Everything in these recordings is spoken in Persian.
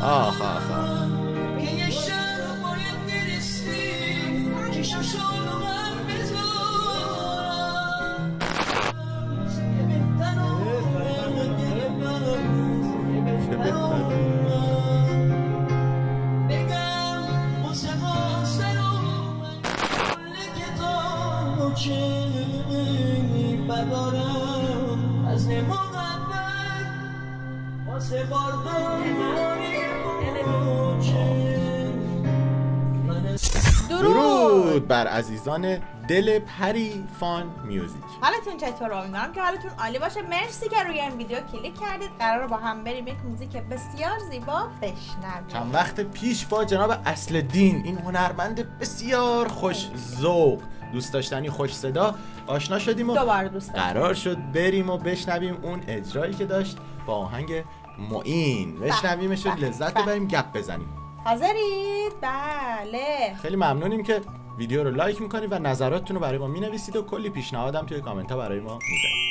آخ آخ آخ. درود بر عزیزان دل پری فان میوزیک. حالتون چطوره؟ امیدوارم که حالتون عالی باشه. مرسی که روی این ویدیو کلیک کردید. قراره با هم بریم یک موزیک بسیار زیبا بشنویم. چند وقت پیش با جناب اصل‌الدین، این هنرمند بسیار خوش ذوق، دوست داشتنی، خوش صدا آشنا شدیم و دوباره دوست داشتنی. قرار شد بریم و بشنویم اون اجرایی که داشت با آهنگ معین. بشنویمش و لذت ببریم، گپ بزنیم. حاضرید؟ بله. خیلی ممنونیم که ویدیو رو لایک میکنید و نظراتتون رو برای ما مینویسید و کلی پیشنهادم توی کامنت ها برای ما میذارید.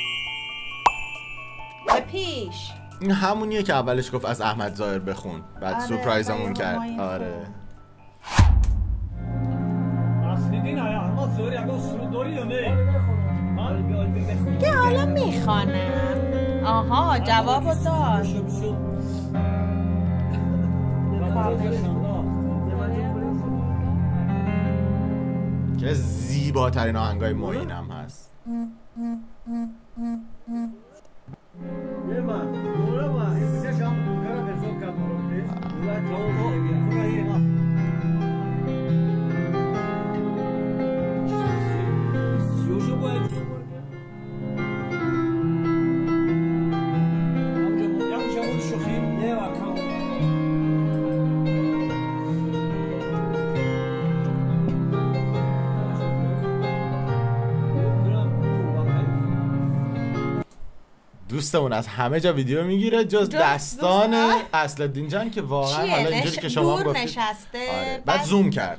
به پیش. این همونیه که اولش گفت از احمد ظاهر بخون، بعد سورپرایزمون کرد. آره. که حالا میخوانم. آها جوابو داد. که زیباترین آهنگای معین هم هست. دوستمون از همه جا ویدیو میگیره جز دستان اصل‌الدین جان که واقعا حالا اینجوری که شما دور گفتید نشسته. آره. بعد زوم کرد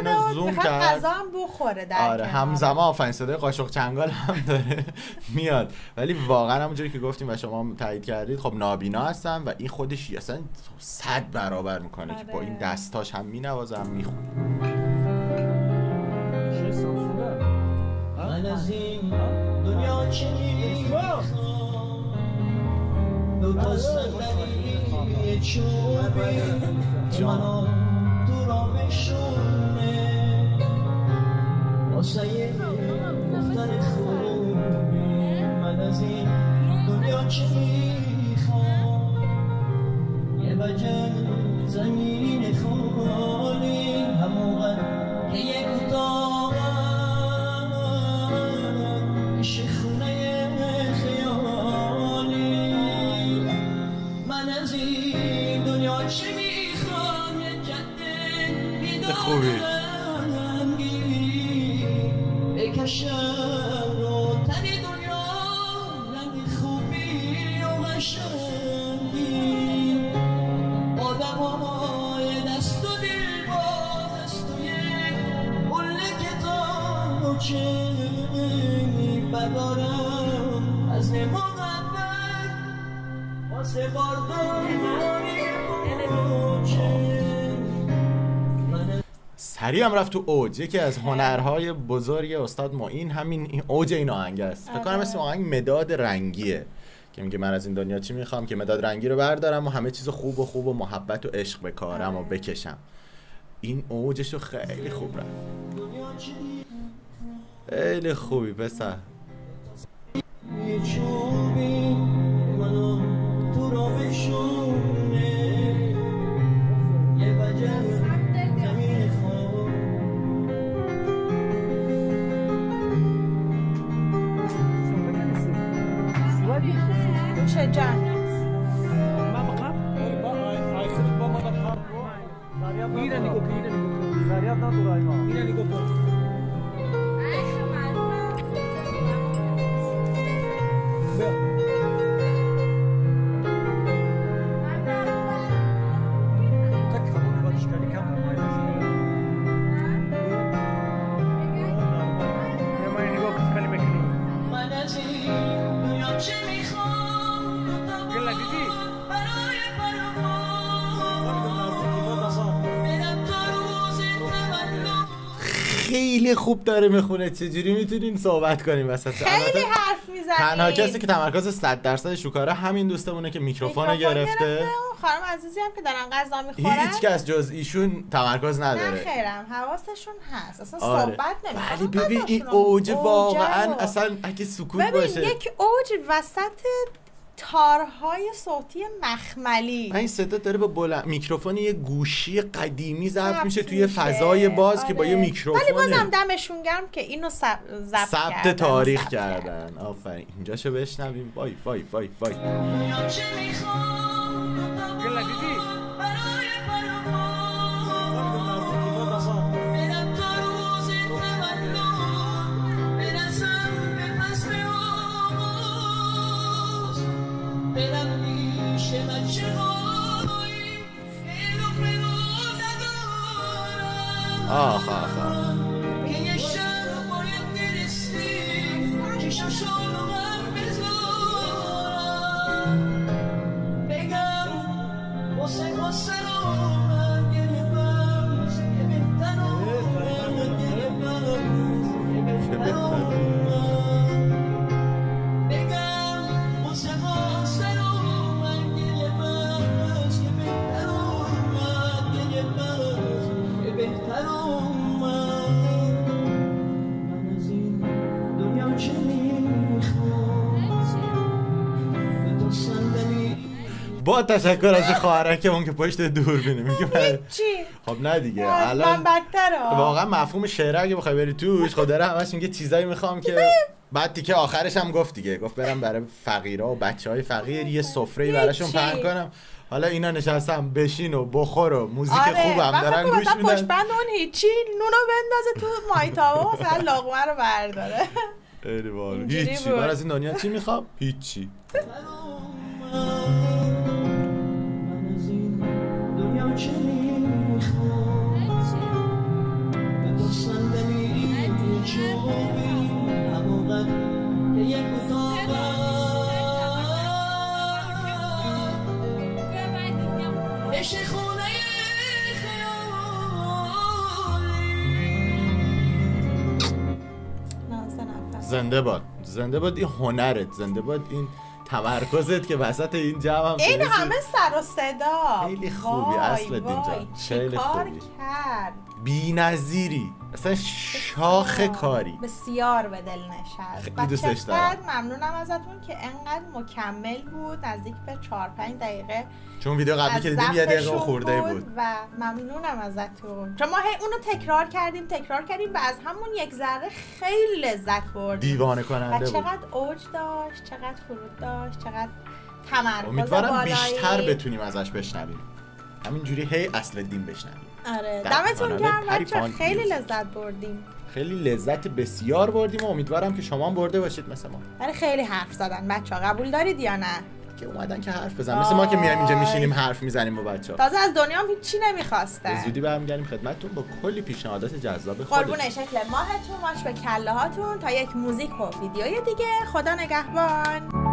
و میخواد غذا هم بخوره در آره. همزمان آفرین صدای قاشق چنگال هم داره میاد، ولی واقعا همونجوری که گفتیم و شما تایید کردید خب نابینا هستن و این خودش اصلا 100 برابر میکنه که با این دستاش هم مینوازه هم میخونه. من از این دنیا چه میخوام، دو تا صندلی چوبی منو تو را بشونه، واسه گفتن خوبی. من از این دنیا چه میخوام، یه وجه زمین خالی همونقدر که یه اتاق شخونه خیالی. من از این دنیا چه میخوام، یه جده بیدارنگی بکشم رو تن دنیا، رنگ خوبی و قشنگی. آدم های دست و دل باز است توی قله کتاب چه بدارم از محبت واسه بارداری سریع هم رفت تو اوج. یکی از هنرهای بزرگ استاد معین همین اوج این آهنگ است. فکر کنم اسم آهنگ مداد رنگیه که میگه من از این دنیا چی میخوام که مداد رنگی رو بردارم و همه چیز خوب و محبت و عشق به کارم و بکشم. این اوجش رو خیلی خوب رفت. خیلی خوبی پسر. چوبی منو تو را بشونه، یه وجه نمیخوام. چه جان ما بقى ay خود با ما دار میره نگو زریاب نداره اینا میره نگو خیلی خوب داره میخونه. چجوری میتونین صحبت کنیم وسط؟ خیلی حرف میزنی. تنها کسی که تمرکز 100% شوکاره همین دوستمونه که میکروفون گرفته. خانم عزیزی هم که دارن غذا میخورن هیچ کس جز ایشون تمرکز نداره. نه خیرم حواسشون هست اصلا آره. صحبت نمیکنن. ولی ببین این اوج واقعا اصلا اگه سکوت باشه. ببین یک اوج وسط تارهای صوتی مخملی. این صدا داره با میکروفون یه گوشی قدیمی ضبط میشه توی فضای باز که با یه میکروفونه. ولی بازم دمشون گرم که اینو ثبت تاریخ کردن. آفرین. اینجاشو بشنویم. وای وای وای وای. آخ آخ آخ. با تشکر از خواهرکمون که پشت دوربینه میگه چی؟ خب نه دیگه من الان بدتره واقعا مفهوم شعر اگه بخوای بری توش خب داره همش میگه چیزایی میخوام که بعد دیگه آخرش هم گفت دیگه گفت برم برای فقیرها و بچهای فقیر یه سفره‌ای براشون پهن کنم. حالا اینا نشستم بشین و بخور و موزیک خوبم دارن گوش میدن. پشت بند اون هیچی نونو بندازه تو مایتابه مثلا لقمه رو برداره. خیلی باحال. هیچی. من از این دنیا چی میخوام؟ هیچی. زنده باد. زنده باد این هنرت. زنده باد این تمرکزت که وسط این جمع هم این همه سر و صدا. خیلی خوبی اصل اینجا. خیلی خوبی. بی‌نظیری. اصلا شاخ کاری. بسیار به دل نشست. خیلی دوستش دارم. ممنونم ازتون که انقدر مکمل بود. نزدیک به 4-5 دقیقه. چون ویدیو قبلی که دیدیم 1 دقیقه خورده بود. و ممنونم ازتون. چون ما اونو تکرار کردیم و از همون یک ذره خیلی لذت بردیم. دیوانه کننده بود. چقدر اوج داشت، چقدر فرود داشت، چقدر تمرکز. امیدوارم بیشتر بتونیم ازش بشنویم. همینجوری هی اصل دین بشنویم. آره دمتون گرم بچه‌ها، خیلی لذت بردیم. خیلی لذت بسیار بردیم و امیدوارم که شما هم برده باشید مثل ما. ولی خیلی حرف زدن بچه‌ها، قبول دارید یا نه؟ که اومدن که حرف بزنن مثل ما که میایم اینجا میشینیم حرف میزنیم با بچه‌ها. تازه از دنیا هم هیچی نمی‌خواستن. به زودی برمیگردیم خدمتتون با کلی پیشنهادات جذاب خودتون. قربون شکل ماهتون، ماش به کله هاتون تا یک موزیک و ویدیوی دیگه. خدا نگهبان.